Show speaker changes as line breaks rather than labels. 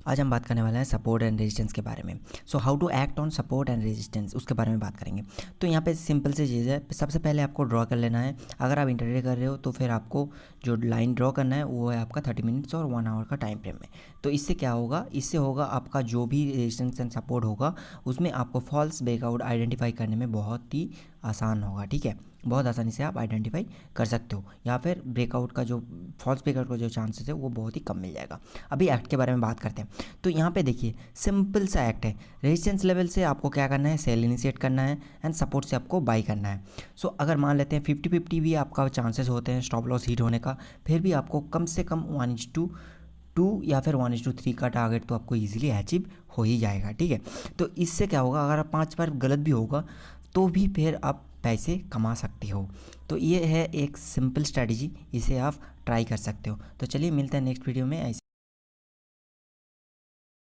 आज हम बात करने वाले हैं सपोर्ट एंड रेजिस्टेंस के बारे में। So how to act on support and resistance, उसके बारे में बात करेंगे। तो यहाँ पे सिंपल सी चीज़ है, सबसे पहले आपको ड्रॉ कर लेना है। अगर आप इंटरडे कर रहे हो तो फिर आपको जो लाइन ड्रॉ करना है वो है आपका 30 मिनट्स और 1 आवर का टाइम फ्रेम में। तो इससे क्या होगा, इससे होगा आपका जो भी रेजिस्टेंस एंड सपोर्ट होगा उसमें आपको फॉल्स ब्रेकआउट आइडेंटिफाई करने में बहुत ही आसान होगा। ठीक है, बहुत आसानी से आप आइडेंटिफाई कर सकते हो, या फिर ब्रेकआउट का जो फॉल्स ब्रेकआउट का जो चांसेस है वो बहुत ही कम मिल जाएगा। अभी एक्ट के बारे में बात करते हैं। तो यहाँ पे देखिए सिंपल सा एक्ट है। रेजिस्टेंस लेवल से आपको क्या करना है, सेल इनिशिएट करना है, एंड सपोर्ट से आपको बाई करना है। सो अगर मान लेते हैं 50-50 भी आपका चांसेस होते हैं स्टॉप लॉस हिट होने का, फिर भी आपको कम से कम 1:2 या फिर 1:3 का टारगेट तो आपको ईजिली अचीव हो ही जाएगा। ठीक है, तो इससे क्या होगा, अगर आप 5 बार गलत भी होगा तो भी फिर आप पैसे कमा सकते हो। तो ये है एक सिंपल स्ट्रैटेजी, इसे आप ट्राई कर सकते हो। तो चलिए मिलते हैं नेक्स्ट वीडियो में ऐसे